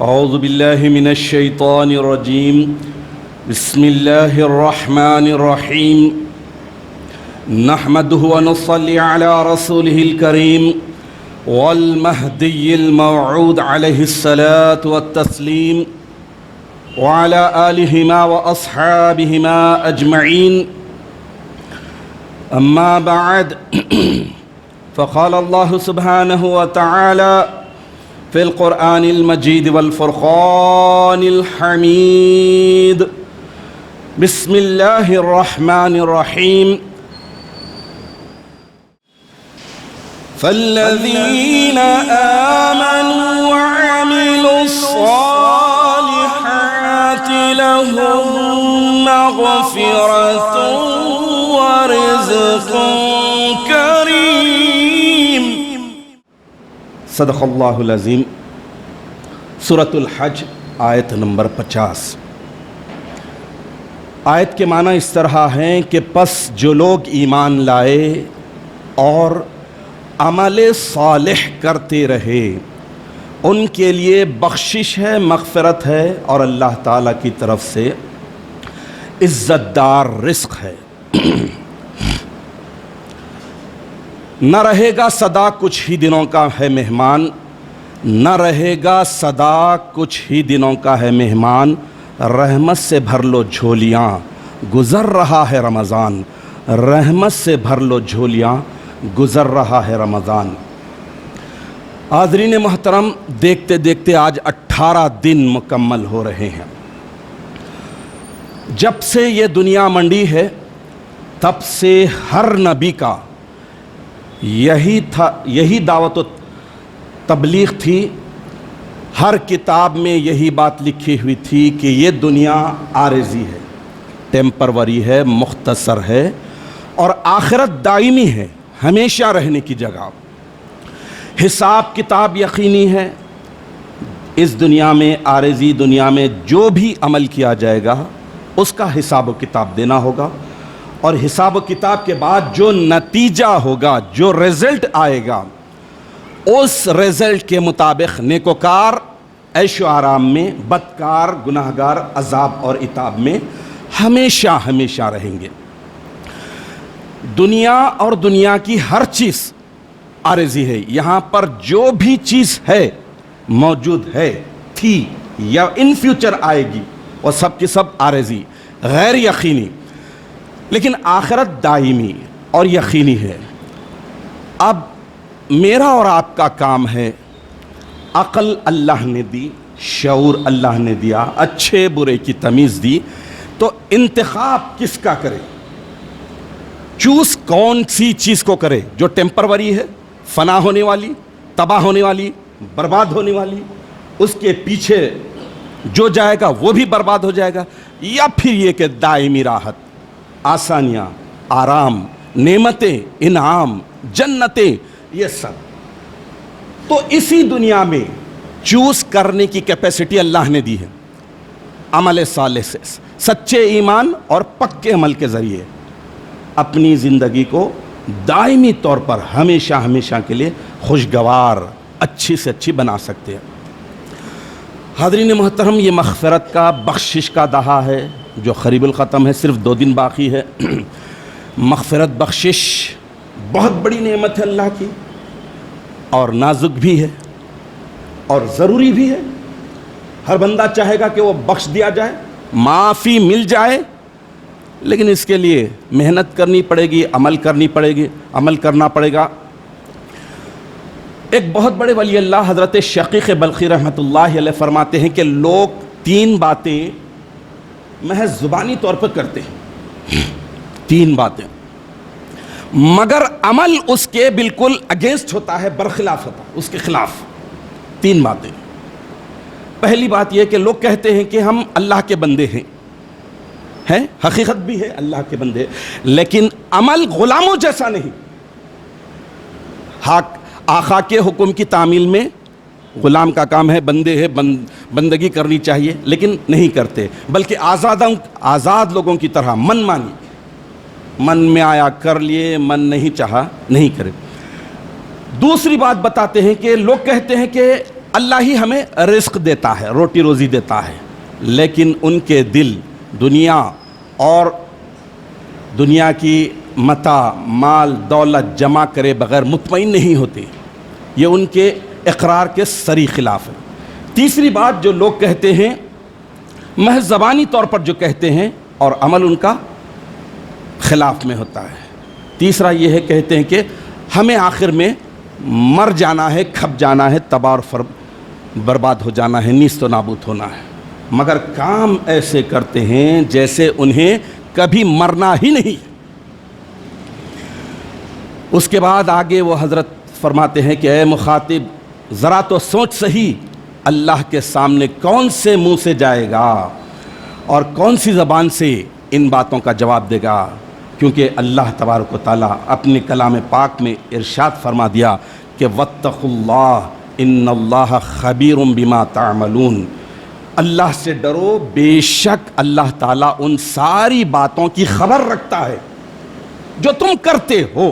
اعوذ باللہ من الشیطان الرجیم بسم اللہ الرحمن الرحیم نحمدہ ونصلی علی رسولہ الکریم والمہدی الموعود علیہ الصلاة والتسلیم وعلى آلہما واصحابہما اجمعین اما بعد فقال اللہ سبحانہ وتعالی في القرآن المجيد والفرقان الحميد بسم الله الرحمن الرحيم فالذين آمنوا وعملوا الصالحات لهم مغفرة ورزق كريم صدق اللہ العظیم۔ سورۃ الحج آیت نمبر 50۔ آیت کے معنی اس طرح ہیں کہ پس جو لوگ ایمان لائے اور عمل صالح کرتے رہے ان کے لیے بخشش ہے، مغفرت ہے اور اللہ تعالیٰ کی طرف سے عزت دار رزق ہے۔ نہ رہے گا سدا کچھ ہی دنوں کا ہے مہمان، نہ رہے گا سدا کچھ ہی دنوں کا ہے مہمان، رحمت سے بھر لو جھولیاں گزر رہا ہے رمضان، رحمت سے بھر لو جھولیاں گزر رہا ہے رمضان۔ حاضرین محترم، دیکھتے دیکھتے آج 18 دن مکمل ہو رہے ہیں۔ جب سے یہ دنیا منڈی ہے تب سے ہر نبی کا یہی دعوت و تبلیغ تھی، ہر کتاب میں یہی بات لکھی ہوئی تھی کہ یہ دنیا عارضی ہے، ٹیمپروری ہے، مختصر ہے، اور آخرت دائمی ہے، ہمیشہ رہنے کی جگہ۔ حساب کتاب یقینی ہے، اس دنیا میں عارضی دنیا میں جو بھی عمل کیا جائے گا اس کا حساب و کتاب دینا ہوگا، اور حساب و کتاب کے بعد جو نتیجہ ہوگا، جو رزلٹ آئے گا، اس رزلٹ کے مطابق نیکوکار عیش و آرام میں، بدکار گناہگار عذاب اور عتاب میں ہمیشہ ہمیشہ رہیں گے۔ دنیا اور دنیا کی ہر چیز عارضی ہے، یہاں پر جو بھی چیز ہے، موجود ہے، تھی یا ان فیوچر آئے گی، وہ سب کی سب عارضی، غیر یقینی، لیکن آخرت دائمی اور یقینی ہے۔ اب میرا اور آپ کا کام ہے، عقل اللہ نے دی، شعور اللہ نے دیا، اچھے برے کی تمیز دی، تو انتخاب کس کا کرے، چوز کون سی چیز کو کرے جو ٹیمپروری ہے، فنا ہونے والی، تباہ ہونے والی، برباد ہونے والی، اس کے پیچھے جو جائے گا وہ بھی برباد ہو جائے گا، یا پھر یہ کہ دائمی راحت، آسانیاں، آرام، نعمتیں، انعام، جنتیں، یہ سب۔ تو اسی دنیا میں چوز کرنے کی کیپیسٹی اللہ نے دی ہے، عمل صالح سے، سچے ایمان اور پکے عمل کے ذریعے اپنی زندگی کو دائمی طور پر ہمیشہ ہمیشہ کے لیے خوشگوار، اچھی سے اچھی بنا سکتے ہیں۔ حاضرین محترم، یہ مغفرت کا، بخشش کا دہا ہے جو قریب الختم ہے، صرف 2 دن باقی ہے۔ مغفرت، بخشش بہت بڑی نعمت ہے اللہ کی، اور نازک بھی ہے اور ضروری بھی ہے۔ ہر بندہ چاہے گا کہ وہ بخش دیا جائے، معافی مل جائے، لیکن اس کے لیے محنت کرنی پڑے گی، عمل کرنا پڑے گا۔ ایک بہت بڑے ولی اللہ حضرت شقیق بلخی رحمۃ اللہ علیہ فرماتے ہیں کہ لوگ 3 باتیں محض زبانی طور پر کرتے ہیں، 3 باتیں، مگر عمل اس کے بالکل اگینسٹ ہوتا ہے، برخلاف ہوتا ہے، اس کے خلاف۔ 3 باتیں۔ پہلی بات یہ کہ لوگ کہتے ہیں کہ ہم اللہ کے بندے ہیں، حقیقت بھی ہے اللہ کے بندے، لیکن عمل غلاموں جیسا نہیں۔ آقا کے حکم کی تعمیل میں غلام کا کام ہے، بندے ہے، بندگی کرنی چاہیے، لیکن نہیں کرتے، بلکہ آزاد لوگوں کی طرح من مانی، من میں آیا کر لیے، من نہیں چاہا نہیں کرے۔ دوسری بات بتاتے ہیں کہ لوگ کہتے ہیں کہ اللہ ہی ہمیں رزق دیتا ہے، روٹی روزی دیتا ہے، لیکن ان کے دل دنیا اور دنیا کی متاع مال دولت جمع کرے بغیر مطمئن نہیں ہوتے۔ یہ ان کے اقرار کے سری خلاف ہے۔ تیسری بات جو لوگ کہتے ہیں، محض زبانی طور پر جو کہتے ہیں اور عمل ان کا خلاف میں ہوتا ہے۔ تیسرا یہ ہے، کہتے ہیں کہ ہمیں آخر میں مر جانا ہے، کھپ جانا ہے، تباہ اور برباد ہو جانا ہے، نیست و نابود ہونا ہے، مگر کام ایسے کرتے ہیں جیسے انہیں کبھی مرنا ہی نہیں۔ اس کے بعد آگے وہ حضرت فرماتے ہیں کہ اے مخاطب ذرا تو سوچ صحیح، اللہ کے سامنے کون سے منہ سے جائے گا اور کون سی زبان سے ان باتوں کا جواب دے گا، کیونکہ اللہ تبارک و تعالیٰ اپنے کلام پاک میں ارشاد فرما دیا کہ واتقوا اللہ ان اللہ خبیر بما تعملون، اللہ سے ڈرو، بے شک اللہ تعالیٰ ان ساری باتوں کی خبر رکھتا ہے جو تم کرتے ہو۔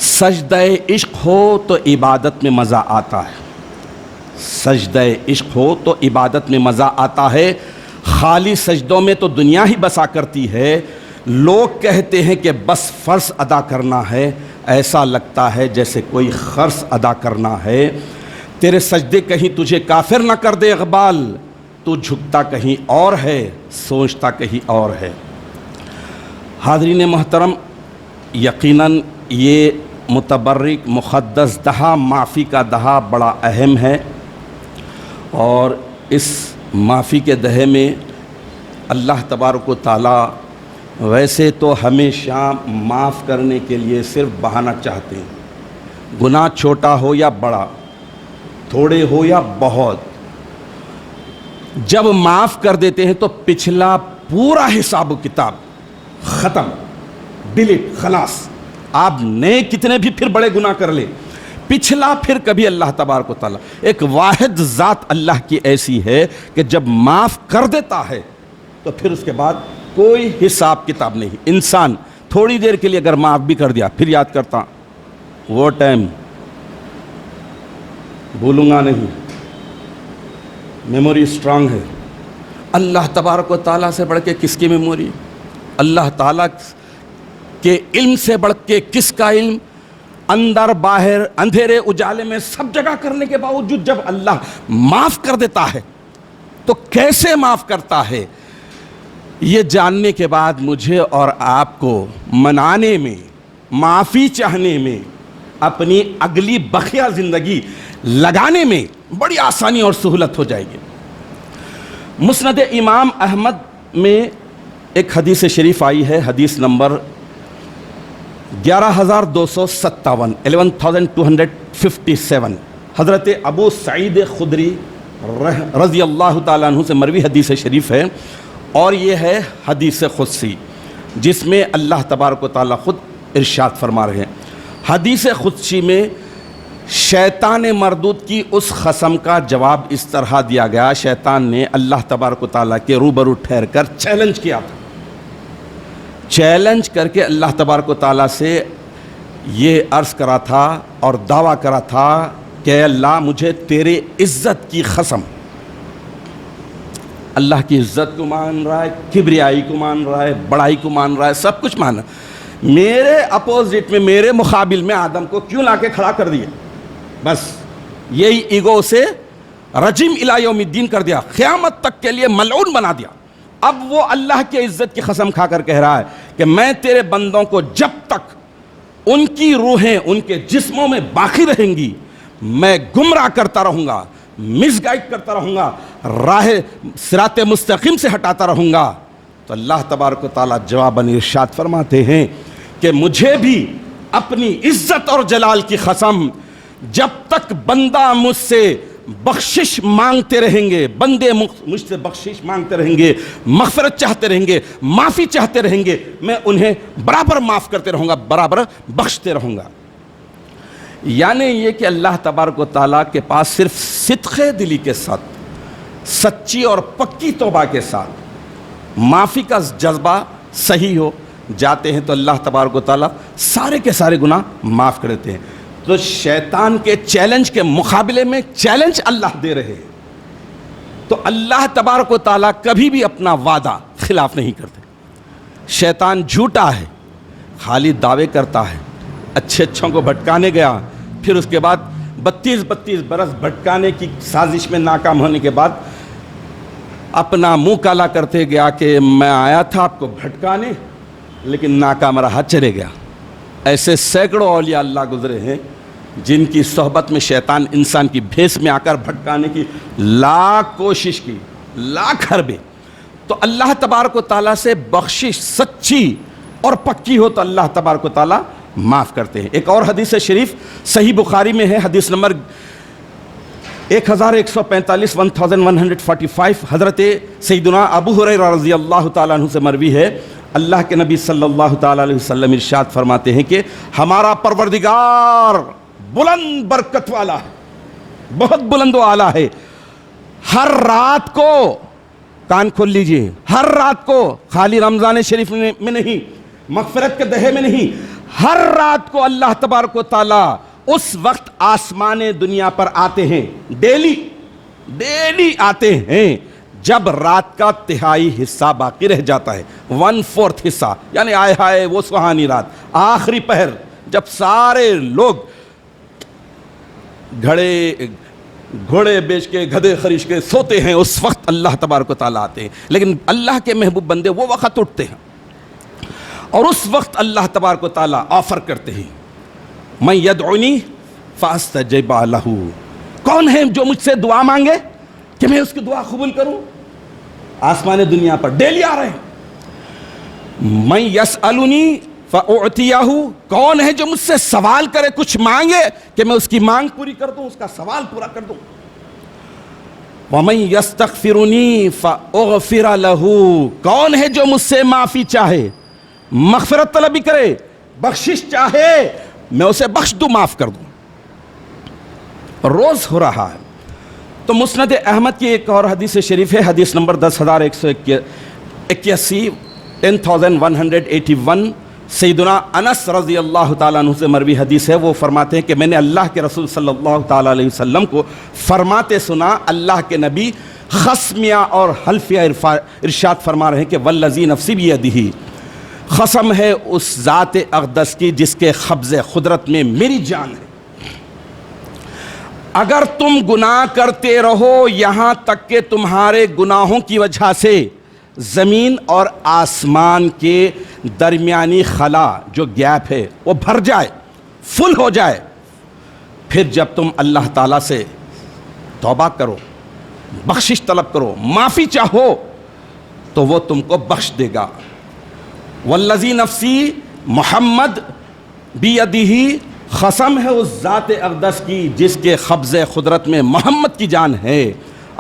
سجدہ عشق ہو تو عبادت میں مزہ آتا ہے، سجدہ عشق ہو تو عبادت میں مزہ آتا ہے، خالی سجدوں میں تو دنیا ہی بسا کرتی ہے۔ لوگ کہتے ہیں کہ بس فرض ادا کرنا ہے، ایسا لگتا ہے جیسے کوئی خرچ ادا کرنا ہے۔ تیرے سجدے کہیں تجھے کافر نہ کر دے اقبال، تو جھکتا کہیں اور ہے، سوچتا کہیں اور ہے۔ حاضرین محترم، یقیناً یہ متبرک مقدس دہا معافی کا دہا بڑا اہم ہے، اور اس معافی کے دہے میں اللہ تبارک و تعالیٰ ویسے تو ہمیشہ معاف کرنے کے لیے صرف بہانہ چاہتے ہیں، گناہ چھوٹا ہو یا بڑا، تھوڑے ہو یا بہت، جب معاف کر دیتے ہیں تو پچھلا پورا حساب و کتاب ختم، ڈیلیٹ، خلاص۔ آپ نئے کتنے بھی پھر بڑے گناہ کر لیں، پچھلا پھر کبھی اللہ تبارک و تعالیٰ، ایک واحد ذات اللہ کی ایسی ہے کہ جب معاف کر دیتا ہے تو پھر اس کے بعد کوئی حساب کتاب نہیں۔ انسان تھوڑی دیر کے لیے اگر معاف بھی کر دیا پھر یاد کرتا وہ ٹائم بھولوں گا نہیں، میموری اسٹرانگ ہے۔ اللہ تبارک و تعالیٰ سے بڑھ کے کس کی میموری؟ اللہ تعالیٰ کے علم سے بڑھ کے کس کا علم؟ اندر باہر اندھیرے اجالے میں سب جگہ کرنے کے باوجود جب اللہ معاف کر دیتا ہے تو کیسے معاف کرتا ہے، یہ جاننے کے بعد مجھے اور آپ کو منانے میں، معافی چاہنے میں، اپنی اگلی بقیہ زندگی لگانے میں بڑی آسانی اور سہولت ہو جائے گی۔ مسند امام احمد میں ایک حدیث شریف آئی ہے، حدیث نمبر 11257 11257، حضرت ابو سعید خدری رضی اللہ تعالیٰ عنہ سے مروی حدیث شریف ہے، اور یہ ہے حدیث قدسی جس میں اللہ تبارک و تعالیٰ خود ارشاد فرما رہے ہیں۔ حدیث قدسی میں شیطان مردود کی اس قسم کا جواب اس طرح دیا گیا، شیطان نے اللہ تبارک و تعالیٰ کے روبرو ٹھہر کر چیلنج کیا تھا، چیلنج کر کے اللہ تبارک و تعالیٰ سے یہ عرض کرا تھا اور دعویٰ کرا تھا کہ اے اللہ مجھے تیرے عزت کی قسم، اللہ کی عزت کو مان رہا ہے، کبریائی کو مان رہا ہے، بڑائی کو مان رہا ہے، سب کچھ مان رہا ہے، میرے اپوزٹ میں، میرے مقابل میں آدم کو کیوں لا کے کھڑا کر دیا؟ بس یہی ایگو سے رجیم الی یوم الدین کر دیا، قیامت تک کے لیے ملعون بنا دیا۔ اب وہ اللہ کی عزت کی قسم کھا کر کہہ رہا ہے کہ میں تیرے بندوں کو جب تک ان کی روحیں ان کے جسموں میں باقی رہیں گی میں گمراہ کرتا رہوں گا، مس گائیڈ کرتا رہوں گا، راہ صراط مستقیم سے ہٹاتا رہوں گا۔ تو اللہ تبارک و تعالیٰ جواباً ارشاد فرماتے ہیں کہ مجھے بھی اپنی عزت اور جلال کی قسم، جب تک بندہ مجھ سے بخشش مانگتے رہیں گے، بندے مجھ سے بخشش مانگتے رہیں گے، مغفرت چاہتے رہیں گے، معافی چاہتے رہیں گے، میں انہیں برابر معاف کرتے رہوں گا، برابر بخشتے رہوں گا۔ یعنی یہ کہ اللہ تبارک و تعالیٰ کے پاس صرف صدق دلی کے ساتھ، سچی اور پکی توبہ کے ساتھ معافی کا جذبہ صحیح ہو جاتے ہیں تو اللہ تبارک و تعالیٰ سارے کے سارے گناہ معاف کر دیتے ہیں۔ تو شیطان کے چیلنج کے مقابلے میں چیلنج اللہ دے رہے ہیں. تو اللہ تبارک و تعالیٰ کبھی بھی اپنا وعدہ خلاف نہیں کرتے. شیطان جھوٹا ہے، خالی دعوے کرتا ہے، اچھے اچھوں کو بھٹکانے گیا، پھر اس کے بعد 32 برس بھٹکانے کی سازش میں ناکام ہونے کے بعد اپنا منہ کالا کرتے گیا کہ میں آیا تھا آپ کو بھٹکانے لیکن ناکام رہا، چلے گیا. ایسے سینکڑوں اولیاء اللہ گزرے ہیں جن کی صحبت میں شیطان انسان کی بھیس میں آ کر بھٹکانے کی لاکھ کوشش کی، لاکھ حربے. تو اللہ تبارک و تعالیٰ سے بخشش سچی اور پکی ہو تو اللہ تبارک و تعالیٰ معاف کرتے ہیں. ایک اور حدیث شریف صحیح بخاری میں ہے، حدیث نمبر 1145 1145 حضرت سیدنا ابو ہریرہ رضی اللہ تعالیٰ عنہ سے مروی ہے. اللہ کے نبی صلی اللہ تعالیٰ علیہ وسلم ارشاد فرماتے ہیں کہ ہمارا پروردگار بلند برکت والا ہے، بہت بلند و اعلیٰ ہے. ہر رات کو، کان کھول لیجئے، ہر رات کو، خالی رمضان شریف میں نہیں، مغفرت کے دہے میں نہیں، ہر رات کو اللہ تبارک و تعالیٰ اس وقت آسمان دنیا پر آتے ہیں، ڈیلی آتے ہیں جب رات کا تہائی حصہ باقی رہ جاتا ہے، 1/4 حصہ، یعنی آئے ہائے وہ سہانی رات، آخری پہر، جب سارے لوگ گھوڑے بیچ کے، گدھے خرید کے سوتے ہیں، اس وقت اللہ تبارک و تعالیٰ آتے ہیں. لیکن اللہ کے محبوب بندے وہ وقت اٹھتے ہیں اور اس وقت اللہ تبارک و تعالیٰ آفر کرتے ہیں، من یدعونی فاستجب لہ، کون ہے جو مجھ سے دعا مانگے کہ میں اس کی دعا قبول کروں. آسمان دنیا پر ڈیلی آ رہے ہیں. من یسألنی فأعطیہ، کون ہے جو مجھ سے سوال کرے، کچھ مانگے کہ میں اس کی مانگ پوری کر دوں، اس کا سوال پورا کر دوں. ومن یستغفرنی فاغفر لہ، کون ہے جو مجھ سے معافی چاہے، مغفرت طلبی کرے، بخشش چاہے، میں اسے بخش دوں، معاف کر دوں. روز ہو رہا ہے. تو مسند احمد کی ایک اور حدیث شریف ہے، حدیث نمبر 10181 10181 سیدنا انس رضی اللہ تعالیٰ عنہ سے مروی حدیث ہے. وہ فرماتے ہیں کہ میں نے اللہ کے رسول صلی اللہ تعالیٰ علیہ وسلم کو فرماتے سنا، اللہ کے نبی خصمیہ اور حلفیہ ارشاد فرما رہے ہیں کہ والذی نفسی بیدہ، قسم ہے اس ذات اقدس کی جس کے قبض قدرت میں میری جان ہے، اگر تم گناہ کرتے رہو یہاں تک کہ تمہارے گناہوں کی وجہ سے زمین اور آسمان کے درمیانی خلا جو گیپ ہے وہ بھر جائے، فل ہو جائے، پھر جب تم اللہ تعالیٰ سے توبہ کرو، بخشش طلب کرو، معافی چاہو تو وہ تم کو بخش دے گا. والذی نفسی محمد بیدہ، قسم ہے اس ذات اقدس کی جس کے قبض قدرت میں محمد کی جان ہے،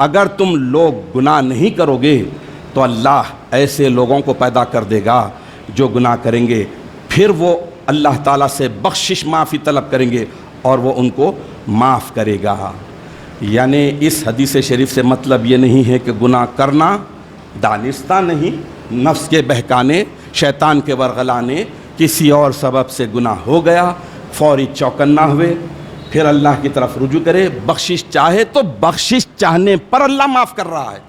اگر تم لوگ گناہ نہیں کرو گے تو اللہ ایسے لوگوں کو پیدا کر دے گا جو گناہ کریں گے، پھر وہ اللہ تعالیٰ سے بخشش معافی طلب کریں گے اور وہ ان کو معاف کرے گا. یعنی اس حدیث شریف سے مطلب یہ نہیں ہے کہ گناہ کرنا دانستہ نہیں، نفس کے بہکانے، شیطان کے ورغلانے، کسی اور سبب سے گناہ ہو گیا، فوری چوکن نہ ہوئے، پھر اللہ کی طرف رجوع کرے، بخشش چاہے تو بخشش چاہنے پر اللہ معاف کر رہا ہے.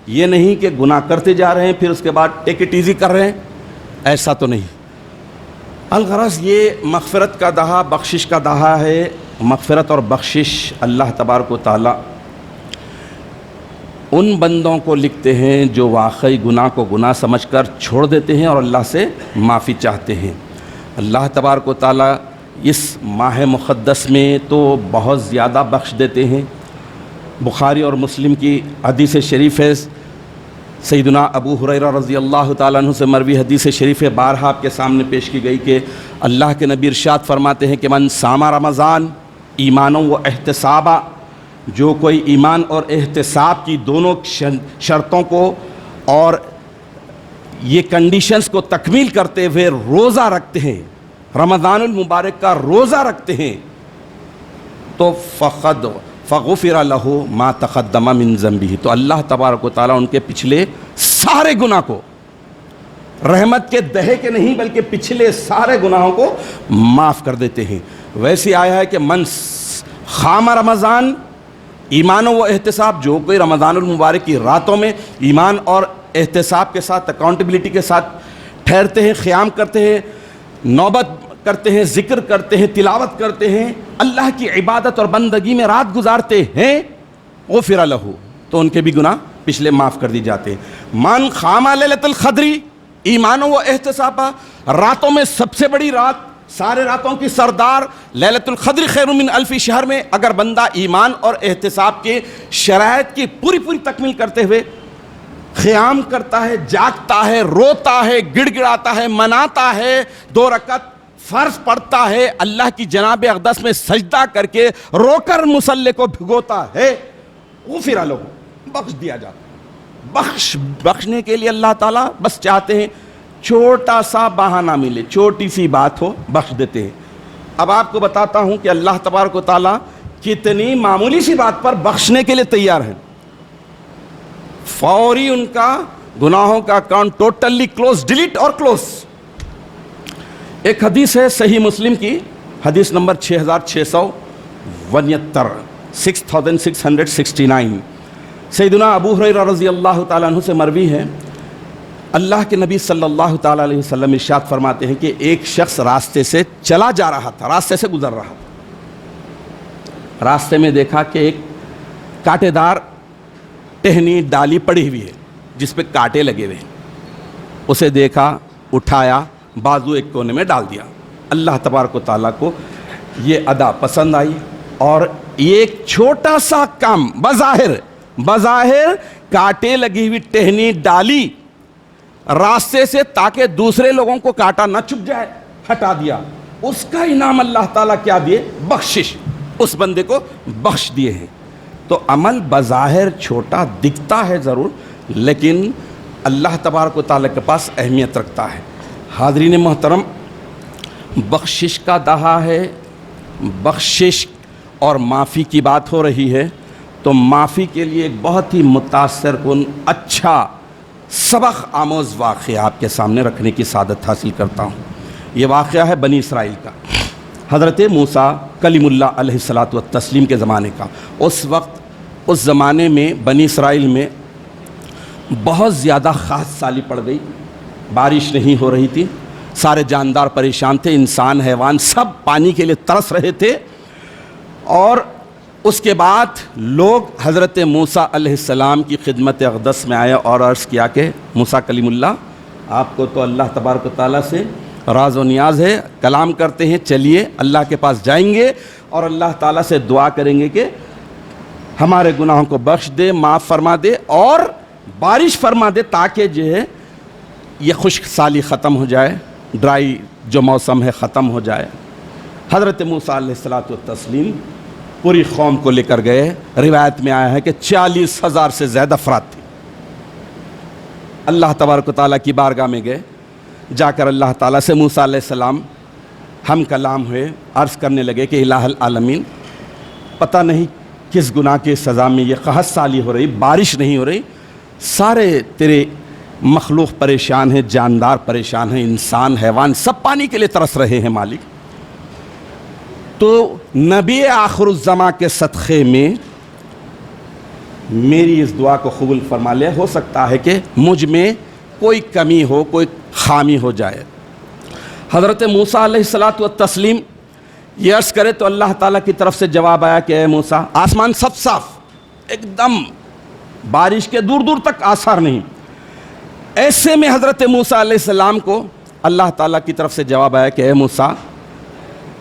یہ نہیں کہ گناہ کرتے جا رہے ہیں پھر اس کے بعد ٹیک اٹ ایزی کر رہے ہیں، ایسا تو نہیں. الغرض یہ مغفرت کا دہا، بخشش کا دہا ہے. مغفرت اور بخشش اللہ تبارک و تعالی ان بندوں کو لکھتے ہیں جو واقعی گناہ کو گناہ سمجھ کر چھوڑ دیتے ہیں اور اللہ سے معافی چاہتے ہیں. اللہ تبارک و تعالی اس ماہ مقدس میں تو بہت زیادہ بخش دیتے ہیں. بخاری اور مسلم کی حدیث شریف ہے، سیدنا ابو ہریرہ رضی اللہ تعالیٰ عنہ سے مروی حدیث شریف بارہا آپ کے سامنے پیش کی گئی کہ اللہ کے نبی ارشاد فرماتے ہیں کہ من صام رمضان ایمانوں و احتسابا، جو کوئی ایمان اور احتساب کی دونوں شرطوں کو اور یہ کنڈیشنز کو تکمیل کرتے ہوئے روزہ رکھتے ہیں، رمضان المبارک کا روزہ رکھتے ہیں، تو فغفر لہ ما تقدم من ذنبہ، تو اللہ تبارک و تعالیٰ ان کے پچھلے سارے گناہ کو، رحمت کے دہے کے نہیں بلکہ پچھلے سارے گناہوں کو معاف کر دیتے ہیں. ویسی آیا ہے کہ من خام رمضان ایمان و احتساب، جو کوئی رمضان المبارک کی راتوں میں ایمان اور احتساب کے ساتھ، اکاؤنٹیبلٹی کے ساتھ ٹھہرتے ہیں، قیام کرتے ہیں، نوبت کرتے ہیں، ذکر کرتے ہیں، تلاوت کرتے ہیں، اللہ کی عبادت اور بندگی میں رات گزارتے ہیں، غفر لہ، تو ان کے بھی گناہ پچھلے معاف کر دی جاتے ہیں۔ من خام لیلۃ القدر ایمان و احتسابا، راتوں میں سب سے بڑی رات، سارے راتوں کی سردار لیلۃ القدر خیر من الف شہر میں اگر بندہ ایمان اور احتساب کے شرائط کی پوری تکمیل کرتے ہوئے قیام کرتا ہے، جاگتا ہے، روتا ہے، گڑ گڑاتا ہے، مناتا ہے، 2 رکعت فرض پڑھتا ہے، اللہ کی جناب اقدس میں سجدہ کر کے رو کر مصلی کو بھگوتا ہے، غفر لہ، بخش دیا جاتا ہے۔ بخشنے کے لیے اللہ تعالیٰ بس چاہتے ہیں چھوٹا سا بہانہ ملے، چھوٹی سی بات ہو، بخش دیتے ہیں۔ اب آپ کو بتاتا ہوں کہ اللہ تبارک و تعالیٰ کتنی معمولی سی بات پر بخشنے کے لیے تیار ہیں، فوری ان کا گناہوں کا اکاؤنٹ ٹوٹلی کلوز، ڈیلیٹ اور کلوز۔ ایک حدیث ہے صحیح مسلم کی، حدیث نمبر 6669، 6669، سیدنا ابو ہریرہ رضی اللہ تعالیٰ عنہ سے مروی ہے، اللہ کے نبی صلی اللہ تعالیٰ علیہ وسلم ارشاد فرماتے ہیں کہ ایک شخص راستے سے چلا جا رہا تھا، راستے سے گزر رہا تھا، راستے میں دیکھا کہ ایک کانٹے دار ٹہنی ڈالی پڑی ہوئی ہے جس پہ کانٹے لگے ہوئے ہیں، اسے دیکھا، اٹھایا، بازو ایک کونے میں ڈال دیا۔ اللہ تبارک و تعالیٰ کو یہ ادا پسند آئی، اور یہ ایک چھوٹا سا کام بظاہر کانٹے لگی ہوئی ٹہنی ڈالی راستے سے تاکہ دوسرے لوگوں کو کانٹا نہ چبھ جائے، ہٹا دیا، اس کا انعام اللہ تعالیٰ کیا دیے؟ بخشش، اس بندے کو بخش دیے ہیں۔ تو عمل بظاہر چھوٹا دکھتا ہے ضرور، لیکن اللہ تبارک و تعالیٰ کے پاس اہمیت رکھتا ہے۔ حاضرین محترم، بخشش کا دہا ہے، بخشش اور معافی کی بات ہو رہی ہے، تو معافی کے لیے ایک بہت ہی متاثر کن اچھا سبق آموز واقعہ آپ کے سامنے رکھنے کی سعادت حاصل کرتا ہوں۔ یہ واقعہ ہے بنی اسرائیل کا، حضرت موسیٰ کلیم اللہ علیہ الصلاۃ والتسلیم کے زمانے کا۔ اس وقت، اس زمانے میں بنی اسرائیل میں بہت زیادہ خاص سالی پڑ گئی، بارش نہیں ہو رہی تھی، سارے جاندار پریشان تھے، انسان، حیوان سب پانی کے لیے ترس رہے تھے، اور اس کے بعد لوگ حضرت موسیٰ علیہ السلام کی خدمت اقدس میں آئے اور عرض کیا کہ موسیٰ کلیم اللہ، آپ کو تو اللہ تبارک و تعالیٰ سے راز و نیاز ہے، کلام کرتے ہیں، چلیے اللہ کے پاس جائیں گے اور اللہ تعالیٰ سے دعا کریں گے کہ ہمارے گناہوں کو بخش دے، معاف فرما دے اور بارش فرما دے، تاکہ جو ہے یہ خشک سالی ختم ہو جائے، ڈرائی جو موسم ہے ختم ہو جائے۔ حضرت موسیٰ علیہ الصلاۃ والتسلیم پوری قوم کو لے کر گئے، روایت میں آیا ہے کہ 40,000 سے زیادہ افراد تھے۔ اللہ تبارک و تعالیٰ کی بارگاہ میں گئے، جا کر اللہ تعالیٰ سے موسیٰ علیہ السلام ہم کلام ہوئے، عرض کرنے لگے کہ الہ العالمین، پتہ نہیں کس گناہ کی سزا میں یہ قحط سالی ہو رہی، بارش نہیں ہو رہی، سارے تیرے مخلوق پریشان ہیں، جاندار پریشان ہیں، انسان، حیوان سب پانی کے لیے ترس رہے ہیں مالک۔ تو نبی آخر الزماں کے صدقے میں میری اس دعا کو قبول فرما لے، ہو سکتا ہے کہ مجھ میں کوئی کمی ہو، کوئی خامی ہو جائے۔ حضرت موسیٰ علیہ الصلاۃ والتسلیم یہ عرض کرے تو اللہ تعالیٰ کی طرف سے جواب آیا کہ اے موسیٰ، آسمان سب صاف، ایک دم بارش کے دور دور تک آثار نہیں۔ ایسے میں حضرت موسیٰ علیہ السلام کو اللہ تعالیٰ کی طرف سے جواب آیا کہ اے موسیٰ،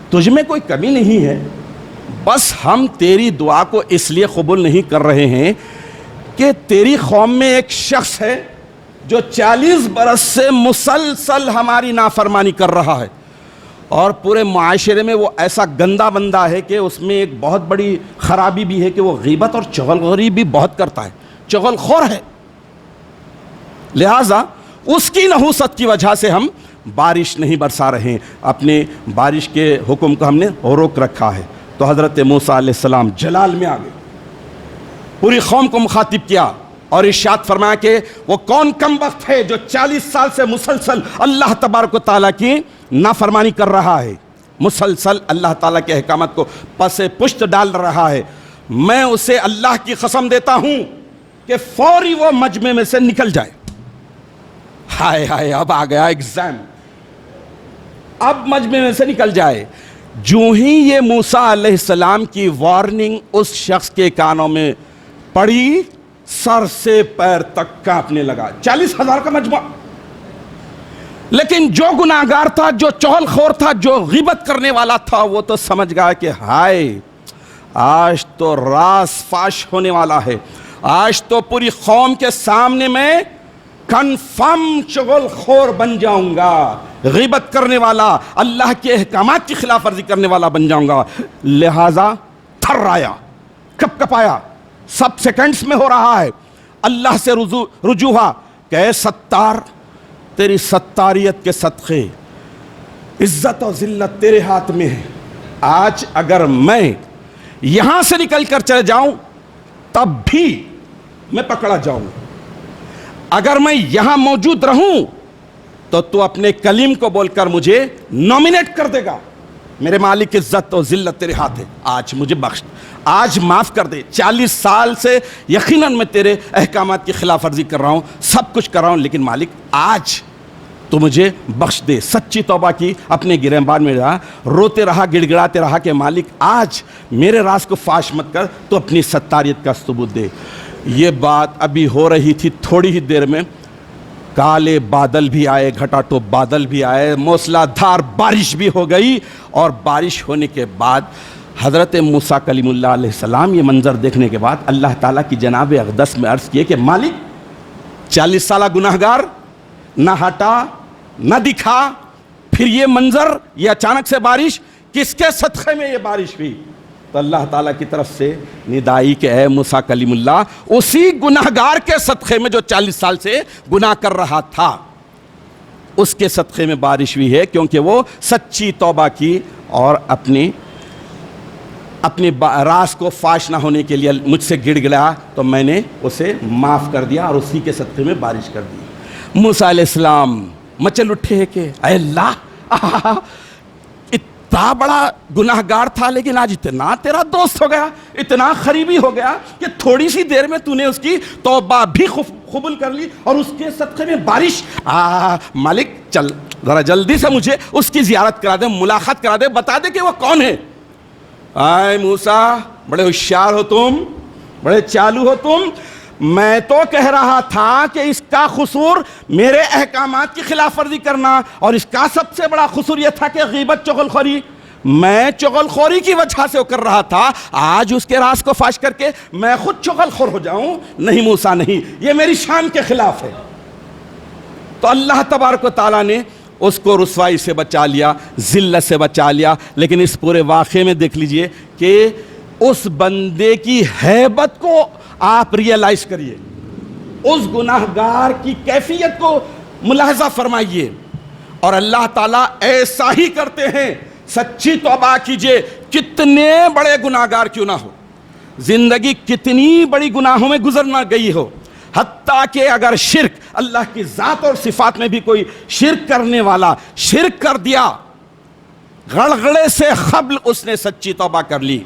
تجھ میں کوئی کمی نہیں ہے، بس ہم تیری دعا کو اس لیے قبول نہیں کر رہے ہیں کہ تیری قوم میں ایک شخص ہے جو 40 برس سے مسلسل ہماری نافرمانی کر رہا ہے، اور پورے معاشرے میں وہ ایسا گندا بندہ ہے کہ اس میں ایک بہت بڑی خرابی بھی ہے کہ وہ غیبت اور چغل خوری بھی بہت کرتا ہے، چغل خور ہے، لہٰذا اس کی نحوست کی وجہ سے ہم بارش نہیں برسا رہے ہیں، اپنے بارش کے حکم کو ہم نے روک رکھا ہے۔ تو حضرت موسیٰ علیہ السلام جلال میں آ گئے، پوری قوم کو مخاطب کیا اور ارشاد فرمایا کہ وہ کون کم وقت ہے جو 40 سال سے مسلسل اللہ تبارک و تعالیٰ کی نافرمانی کر رہا ہے، مسلسل اللہ تعالیٰ کے احکامات کو پس پشت ڈال رہا ہے، میں اسے اللہ کی قسم دیتا ہوں کہ فوری وہ مجمع میں سے نکل جائے۔ ہائے ہائے، اب آ گیا ایگزام، اب مجمع میں سے نکل جائے۔ جو ہی یہ موسیٰ علیہ السلام کی وارننگ اس شخص کے کانوں میں پڑی، سر سے پیر تک کانپنے لگا۔ 40,000 کا مجمع، لیکن جو گناہگار تھا، جو چغل خور تھا، جو غیبت کرنے والا تھا، وہ تو سمجھ گیا کہ ہائے آج تو راز فاش ہونے والا ہے، آج تو پوری قوم کے سامنے میں کنفرم چغل خور بن جاؤں گا، غیبت کرنے والا، اللہ کے احکامات کی خلاف ورزی کرنے والا بن جاؤں گا۔ لہذا تھر آیا، کپ کپایا، سب سیکنڈز میں ہو رہا ہے۔ اللہ سے رجوع ہوا کہ اے ستار، تیری ستاریت کے صدقے عزت و ذلت تیرے ہاتھ میں ہے۔ آج اگر میں یہاں سے نکل کر چلے جاؤں تب بھی میں پکڑا جاؤں، اگر میں یہاں موجود رہوں تو اپنے کلیم کو بول کر مجھے نومینیٹ کر دے گا۔ میرے مالک، عزت و ذلت تیرے ہاتھ ہے، آج مجھے بخش، آج معاف کر دے۔ 40 سال سے یقیناً میں تیرے احکامات کی خلاف ورزی کر رہا ہوں، سب کچھ کر رہا ہوں، لیکن مالک آج تو مجھے بخش دے۔ سچی توبہ کی، اپنے گریبان میں رہا، روتے رہا، گڑ گڑاتے رہا کہ مالک آج میرے راز کو فاش مت کر، تو اپنی ستاریت کا ثبوت دے۔ یہ بات ابھی ہو رہی تھی، تھوڑی ہی دیر میں کالے بادل بھی آئے، گھٹا ٹوپ بادل بھی آئے، موسلا دھار بارش بھی ہو گئی، اور بارش ہونے کے بعد حضرت موسیٰ کلیم اللہ علیہ السلام یہ منظر دیکھنے کے بعد اللہ تعالیٰ کی جناب اقدس میں عرض کیے کہ مالک 40 سالہ گناہگار نہ ہٹا نہ دکھا، پھر یہ منظر، یہ اچانک سے بارش، کس کے صدقے میں یہ بارش ہوئی؟ تو اللہ تعالیٰ کی طرف سے ندائی کہ اے موسیٰ کلیم اللہ، اسی گناہگار کے صدقے میں جو 40 سال سے گناہ کر رہا تھا، اس کے صدقے میں بارش ہوئی ہے، کیونکہ وہ سچی توبہ کی اور اپنی راز کو فاش نہ ہونے کے لیے مجھ سے گڑ گڑایا، تو میں نے اسے معاف کر دیا اور اسی کے صدقے میں بارش کر دی۔ موسیٰ علیہ السلام مچل اٹھے کہ اے اللہ، اتنا بڑا گناہگار تھا لیکن آج اتنا تیرا دوست ہو گیا، اتنا قریبی ہو گیا کہ تھوڑی سی دیر میں تو نے اس کی توبہ بھی قبول کر لی اور اس کے صدقے میں بارش۔ مالک چل ذرا جلدی سے مجھے اس کی زیارت کرا دے، ملاقات کرا دے، بتا دے کہ وہ کون ہے۔ اے موسیٰ، بڑے ہوشیار ہو تم، بڑے چالو ہو تم، میں تو کہہ رہا تھا کہ اس کا قصور میرے احکامات کی خلاف ورزی کرنا، اور اس کا سب سے بڑا قصور یہ تھا کہ غیبت، چغل خوری، میں چغل خوری کی وجہ سے وہ کر رہا تھا، آج اس کے راز کو فاش کر کے میں خود چغل خور ہو جاؤں؟ نہیں موسیٰ نہیں، یہ میری شان کے خلاف ہے۔ تو اللہ تبارک و تعالیٰ نے اس کو رسوائی سے بچا لیا، ذلت سے بچا لیا۔ لیکن اس پورے واقعے میں دیکھ لیجئے کہ اس بندے کی ہیبت کو آپ ریئلائز کریے، اس گناہگار کی کیفیت کو ملاحظہ فرمائیے، اور اللہ تعالیٰ ایسا ہی کرتے ہیں۔ سچی توبہ کیجئے، کتنے بڑے گناہگار کیوں نہ ہو، زندگی کتنی بڑی گناہوں میں گزرنا گئی ہو، حتیٰ کہ اگر شرک، اللہ کی ذات اور صفات میں بھی کوئی شرک کرنے والا شرک کر دیا، غڑغڑے سے قبل اس نے سچی توبہ کر لی،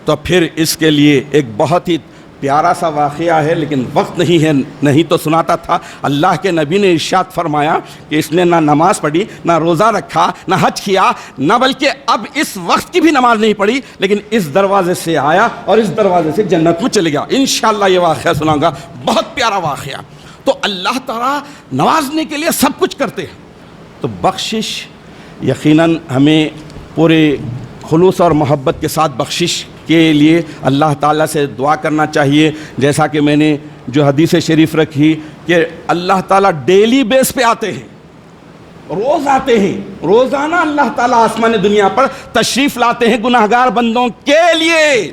تو پھر اس کے لیے ایک بہت ہی پیارا سا واقعہ ہے، لیکن وقت نہیں ہے، نہیں تو سناتا تھا۔ اللہ کے نبی نے ارشاد فرمایا کہ اس نے نہ نماز پڑھی، نہ روزہ رکھا، نہ حج کیا، نہ بلکہ اب اس وقت کی بھی نماز نہیں پڑھی، لیکن اس دروازے سے آیا اور اس دروازے سے جنت میں چلے گیا۔ انشاءاللہ یہ واقعہ سناؤں گا، بہت پیارا واقعہ۔ تو اللہ تعالیٰ نوازنے کے لیے سب کچھ کرتے ہیں، تو بخشش یقیناً ہمیں پورے خلوص اور محبت کے ساتھ بخشش کے لیے اللہ تعالیٰ سے دعا کرنا چاہیے۔ جیسا کہ میں نے جو حدیث شریف رکھی کہ اللہ تعالیٰ ڈیلی بیس پہ آتے ہیں، روز آتے ہیں، روزانہ اللہ تعالیٰ آسمان دنیا پر تشریف لاتے ہیں گناہگار بندوں کے لیے۔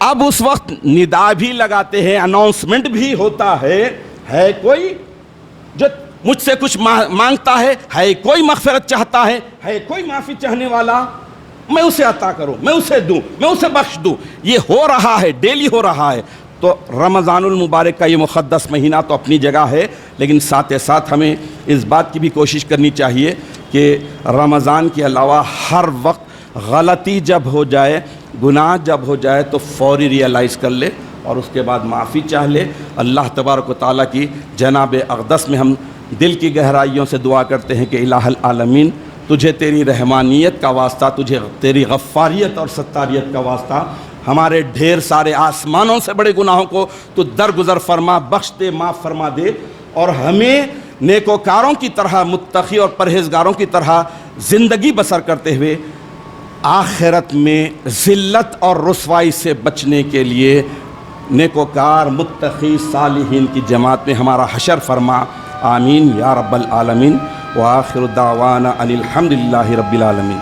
اب اس وقت ندا بھی لگاتے ہیں، اناؤنسمنٹ بھی ہوتا ہے کوئی جو مجھ سے کچھ مانگتا ہے کوئی مغفرت چاہتا ہے کوئی معافی چاہنے والا، میں اسے عطا کروں، میں اسے دوں، میں اسے بخش دوں۔ یہ ہو رہا ہے، ڈیلی ہو رہا ہے۔ تو رمضان المبارک کا یہ مقدس مہینہ تو اپنی جگہ ہے، لیکن ساتھ ساتھ ہمیں اس بات کی بھی کوشش کرنی چاہیے کہ رمضان کے علاوہ ہر وقت غلطی جب ہو جائے، گناہ جب ہو جائے تو فوری ریئلائز کر لے اور اس کے بعد معافی چاہ لے۔ اللہ تبارک و تعالیٰ کی جناب اقدس میں ہم دل کی گہرائیوں سے دعا کرتے ہیں کہ الہ العالمین، تجھے تیری رحمانیت کا واسطہ، تجھے تیری غفاریت اور ستاریت کا واسطہ، ہمارے ڈھیر سارے آسمانوں سے بڑے گناہوں کو تو درگزر فرما، بخش دے، معاف فرما دے، اور ہمیں نیکوکاروں کی طرح، متقی اور پرہیزگاروں کی طرح زندگی بسر کرتے ہوئے آخرت میں ذلت اور رسوائی سے بچنے کے لیے نیکوکار، متقی، صالحین کی جماعت میں ہمارا حشر فرما، آمین یا رب العالمین۔ وآخر دعوانا ان الحمد للہ رب العالمین۔